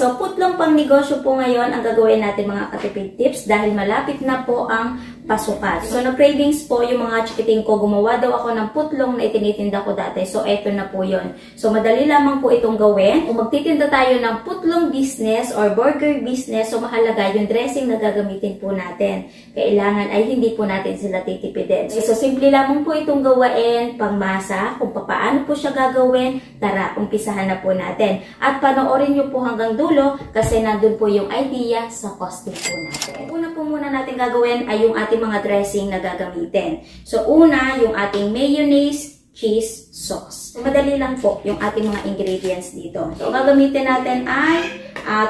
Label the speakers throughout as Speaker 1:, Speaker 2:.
Speaker 1: so putlong pang negosyo po ngayon ang gagawin natin mga katipid tips dahil malapit na po ang pasukan. So, nag-cravings po yung mga chikiting ko. Gumawa daw ako ng putlong na itinitinda ko dati. So, eto na po yon. So, madali lamang po itong gawin. Kung magtitinda tayo ng putlong business or burger business, so mahalaga yung dressing na gagamitin po natin. Kailangan ay hindi po natin sila titipidin. So, simple lamang po itong gawain, pangmasa, kung paano po siya gagawin. Tara, umpisahan na po natin. At panoorin nyo po hanggang dulo kasi nandun po yung idea sa costing po natin. Una po muna natin gagawin ay yung ating mga dressing na gagamitin. So, una, yung ating mayonnaise, cheese, sauce. So, madali lang po yung ating mga ingredients dito. So, gagamitin natin ay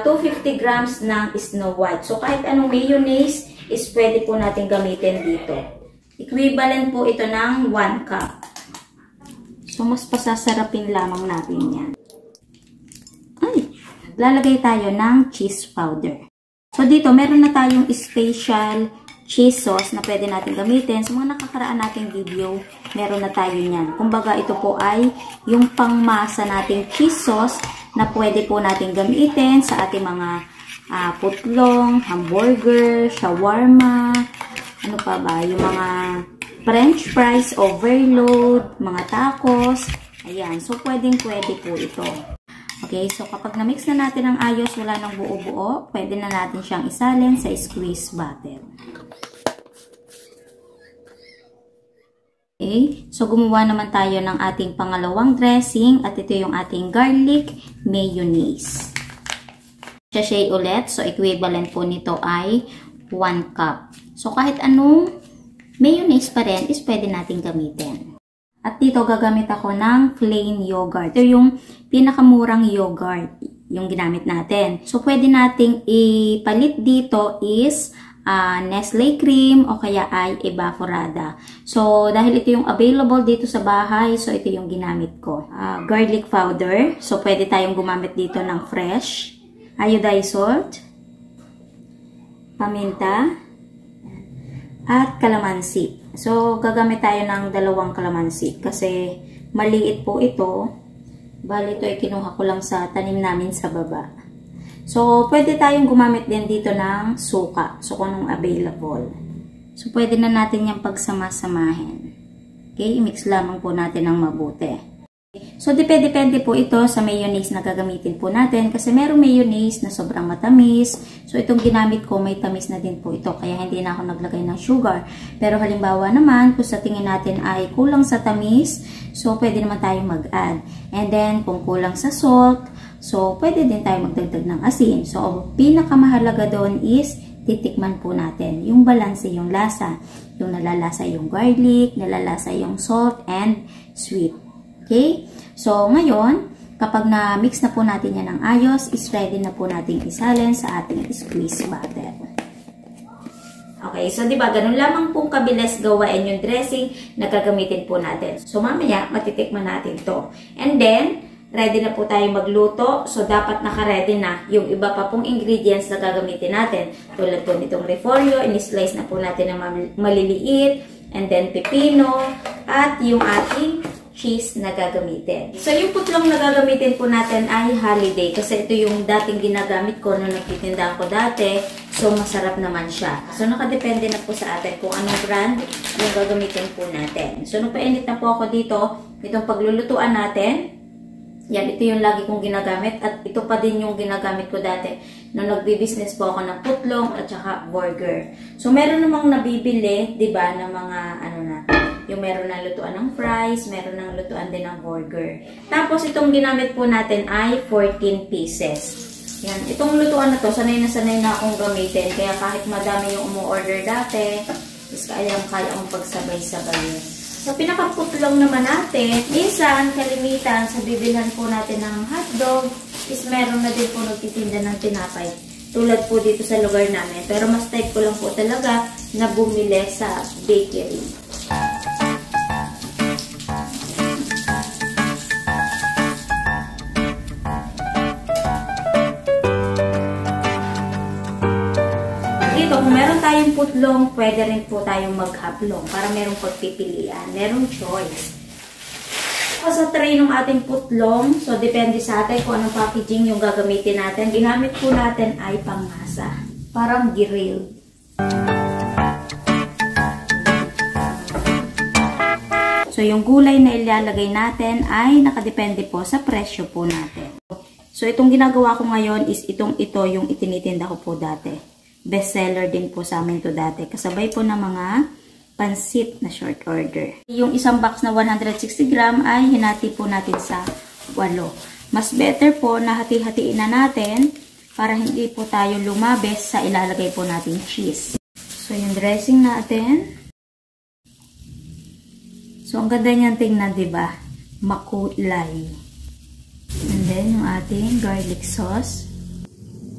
Speaker 1: 250 grams ng Snow White. So, kahit anong mayonnaise is pwede po natin gamitin dito. Equivalent po ito ng 1 cup. So, mas pasasarapin lamang natin yan. Ay, lalagay tayo ng cheese powder. So, dito, meron na tayong special cheese sauce na pwede natin gamitin. Sa mga nakakaraan nating video, meron na tayo niyan. Kumbaga, ito po ay yung pangmasa nating cheese sauce na pwede po natin gamitin sa ating mga putlong, hamburger, shawarma, ano pa ba, yung mga french fries, overload, mga tacos. Ayan, so pwedeng-pwede po ito. Okay, so kapag na-mix na natin ang ayos, wala nang buo-buo, pwede na natin siyang isalin sa squeeze bottle. Okay, so gumawa naman tayo ng ating pangalawang dressing at ito yung ating garlic mayonnaise. Sachet ulit, so equivalent po nito ay 1 cup. So kahit anong mayonnaise pa rin is pwede natin gamitin. At dito gagamit ako ng plain yogurt. Ito yung pinakamurang yogurt yung ginamit natin. So pwede nating ipalit dito is Nestle cream o kaya ay evaporada. So, dahil ito yung available dito sa bahay, so ito yung ginamit ko. Garlic powder. So, pwede tayong gumamit dito ng fresh. Iodized salt. Paminta. At kalamansi. So, gagamit tayo ng 2 kalamansi kasi maliit po ito. Bali, ito ay kinuha ko lang sa tanim namin sa baba. So, pwede tayong gumamit din dito ng suka. So, kung anong available. So, pwede na natin yung pagsama-samahin. Okay, i-mix lamang po natin ng mabuti. So, depende po ito sa mayonnaise na gagamitin po natin. Kasi merong mayonnaise na sobrang matamis. So, itong ginamit ko, may tamis na din po ito. Kaya hindi na ako naglagay ng sugar. Pero halimbawa naman, kung sa tingin natin ay kulang sa tamis, so, pwede naman tayong mag-add. And then, kung kulang sa salt, so, pwede din tayo magdagdag ng asin. So, pinakamahalaga doon is titikman po natin yung balanse, yung lasa. Yung nalalasa yung garlic, nalalasa yung salt and sweet. Okay? So, ngayon, kapag na-mix na po natin yan ng ayos, is ready na po natin isalin sa ating squeeze bottle. Okay, so diba, ganun lamang pong kabilis gawain yung dressing na gagamitin po natin. So, mamaya, matitikman natin to. And then, ready na po tayong magluto. So, dapat naka-ready na yung iba pa pong ingredients na gagamitin natin. Tulad po nitong repolyo, in-slice na po natin ng maliliit. And then, pepino. At yung ating cheese na gagamitin. So, yung putlong na gagamitin po natin ay holiday. Kasi ito yung dating ginagamit ko nung nagtitinda ako dati. So, masarap naman siya. So, nakadepende na po sa atin kung anong brand yung gagamitin po natin. So, nung painit na po ako dito, itong paglulutuan natin, yan, ito yung lagi kong ginagamit at ito pa din yung ginagamit ko dati nung nagbi-business po ako ng putlong at saka burger. So, meron namang nabibili, di ba, ng mga, yung meron na lutuan ng fries, meron ng lutuan din ng burger. Tapos, itong ginamit po natin ay 14 pieces. Yan, itong lutuan na to, sanay na akong gamitin. Kaya kahit madami yung umu-order dati, is kaya mong pagsabay-sabay. So, pinakaputlong naman natin, minsan, kalimitan, sa bibilhan po natin ng hotdog, is meron na din po nagtitinda ng tinapay. Tulad po dito sa lugar namin. Pero mas type ko lang po talaga na bumili sa bakery. Kung meron tayong putlong, pwede rin po tayong maghaplong para merong pagpipilian. Merong choice. sa tray ng ating putlong. So, depende sa atin kung anong packaging yung gagamitin natin. Ginamit po natin ay pangmasa. Parang grilled. So, yung gulay na ilalagay natin ay nakadepende po sa presyo po natin. So, itong ginagawa ko ngayon is ito yung itinitinda ko po dati. Best seller din po sa amin to dati. Kasabay po ng mga pansit na short order. Yung isang box na 160 gram ay hinati po natin sa 8. Mas better po na hati-hatiin na natin para hindi po tayo lumabes sa ilalagay po natin cheese. So, yung dressing natin. So, ang ganda niyan tingnan, diba? Makulay. And then, yung ating garlic sauce.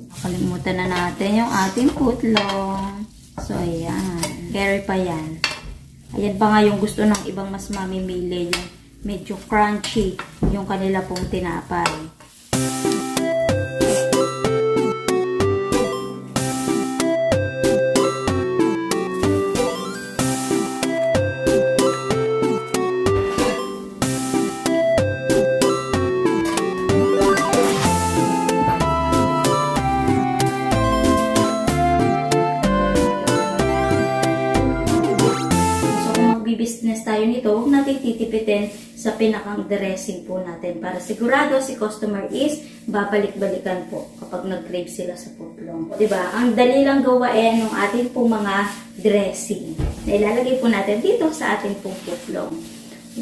Speaker 1: Nakalimutan na natin yung ating putlong. So, ayan. Carry pa yan. Ayan pa nga yung gusto ng ibang mas mamimili. Yung medyo crunchy yung kanila pong tinapay. Business tayo nito, huwag natin titipitin sa pinakang dressing po natin para sigurado si customer is babalik-balikan po kapag nag-crave sila sa putlong. Diba? Ang dali lang gawain ng ating pong mga dressing na ilalagay po natin dito sa ating pong putlong.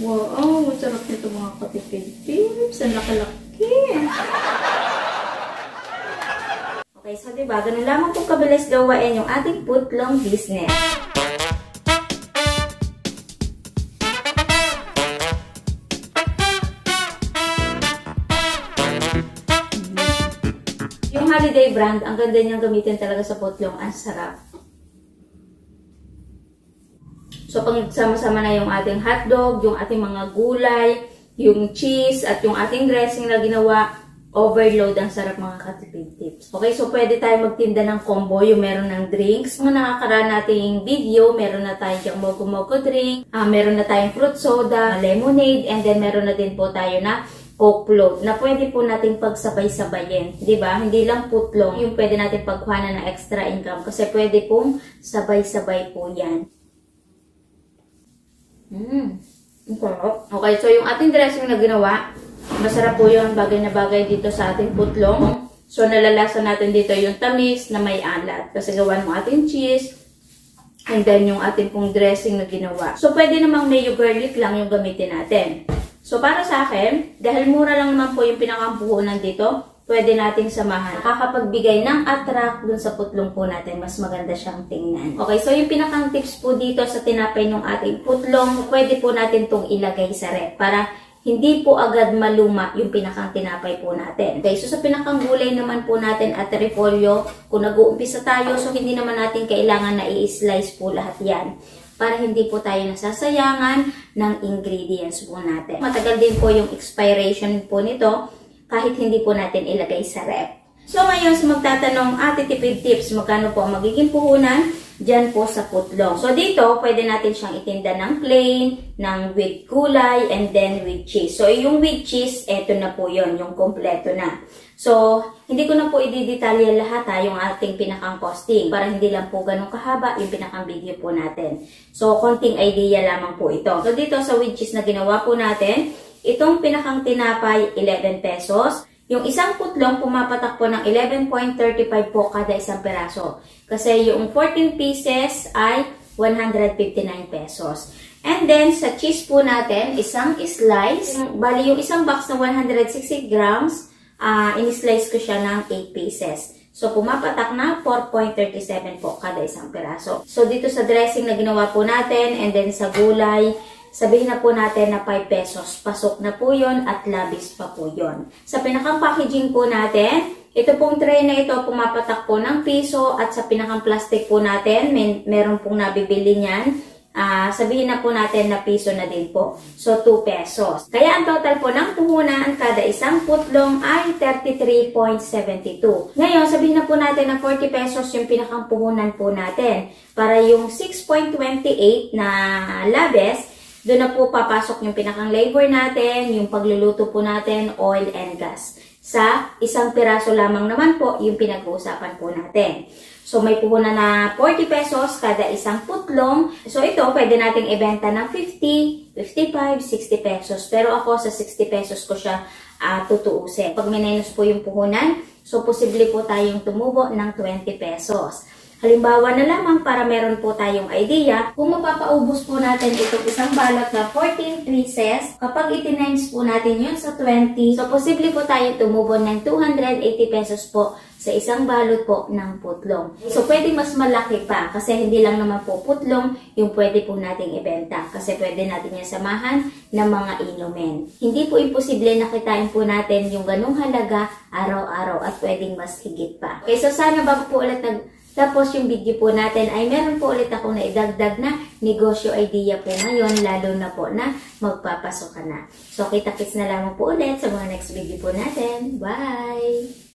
Speaker 1: Wow! Masarap nito mga katipid-tips. Ang laki-laki! Okay, so diba? Ganun lamang po kabilis gawain yung ating putlong business. Holiday brand, ang ganda niyang gamitin talaga sa putlong. Ang sarap. So, pag sama-sama na yung ating hotdog, yung ating mga gulay, yung cheese, at yung ating dressing na ginawa, overload. Ang sarap mga katipid tips. Okay, so pwede tayo magtinda ng combo, yung meron ng drinks. Mga nakakaraan nating video, meron na tayong mogo-mogo drink, meron na tayong fruit soda, lemonade, and then meron na din po tayo na Coke float na pwede po nating pagsabay-sabayin. Diba? Hindi lang putlong yung pwede natin pagkuhanan ng extra income kasi pwede pong sabay-sabay po yan. Okay, so yung ating dressing na ginawa, masarap po yun, bagay na bagay dito sa ating putlong. So nalalasa natin dito yung tamis na may alat kasi gawan mo ating cheese and then yung ating pong dressing na ginawa. So pwede namang mayo garlic lang yung gamitin natin. So, para sa akin, dahil mura lang naman po yung pinakampuhunan dito, pwede nating samahan. Nakakapagbigay ng attract dun sa putlong po natin. Mas maganda siyang tingnan. Okay, so yung pinakang tips po dito sa tinapay ng ating putlong, pwede po natin itong ilagay sa ref para hindi po agad maluma yung pinakang tinapay po natin. Okay, so sa pinakang gulay naman po natin at repolyo, kung nag-uumpisa tayo, so hindi naman natin kailangan na i-slice po lahat yan, para hindi po tayo nasasayangan ng ingredients po natin. Matagal din po yung expiration po nito kahit hindi po natin ilagay sa ref. So ngayon, sa magtatanong ate tipid tips, magkano po ang magiging puhunan? Diyan po sa putlong. So dito, pwede natin siyang itinda ng plain, ng with gulay, and then with cheese. So yung with cheese, eto na po yon, yung kompleto na. So, hindi ko na po i-detalya lahat yung ating pinakang costing para hindi lang po ganun kahaba yung pinakang video po natin. So, konting idea lamang po ito. So, dito sa with cheese na ginawa po natin, itong pinakang tinapay, 11 pesos. Yung isang putlong pumapatak po ng 11.35 po kada isang peraso. Kasi yung 14 pieces ay 159 pesos. And then, sa cheese po natin, isang slice. Bali, yung isang box na 160 grams, in-slice ko siya ng 8 pieces. So, pumapatak na 4.37 po kada isang piraso. So, dito sa dressing na ginawa po natin, and then sa gulay, sabihin na po natin na 5 pesos. Pasok na po yon at labis pa po yon. Sa pinakang packaging po natin, ito pong tray na ito, pumapatak po ng piso, at sa pinakang plastic po natin, meron pong nabibili niyan. Sabihin na po natin na piso na din po. So, 2 pesos. Kaya ang total po ng puhunan kada isang putlong ay 33.72. Ngayon, sabihin na po natin na 40 pesos yung pinakang puhunan po natin. Para yung 6.28 na labes, Doon na po papasok yung pinakang labor natin, yung pagluluto po natin, oil and gas. Sa isang piraso lamang naman po yung pinag-uusapan po natin. So may puhunan na 40 pesos kada isang putlong. So ito pwede nating ibenta ng 50, 55, 60 pesos. Pero ako sa 60 pesos ko siya tutuusin. Pag minus po yung puhunan, so posible po tayong tumubo ng 20 pesos. Halimbawa na lamang para meron po tayong idea, kung mapapaubos po natin itong isang balot na 14 pieces, kapag itinimes po natin yun sa 20, so posible po tayong tumubo ng 280 pesos po sa isang balot po ng putlong. So pwede mas malaki pa kasi hindi lang naman po putlong yung pwede po nating ibenta kasi pwede natin yung samahan ng mga inumin. Hindi po imposible na kitain po natin yung ganung halaga araw-araw at pwedeng mas higit pa. Okay, so sana bago po ulit tapos yung video po natin ay meron po ulit akong naidagdag na negosyo idea po ngayon, lalo na po na magpapasok ka na. So kita-kits na lamang po ulit sa mga next video po natin. Bye!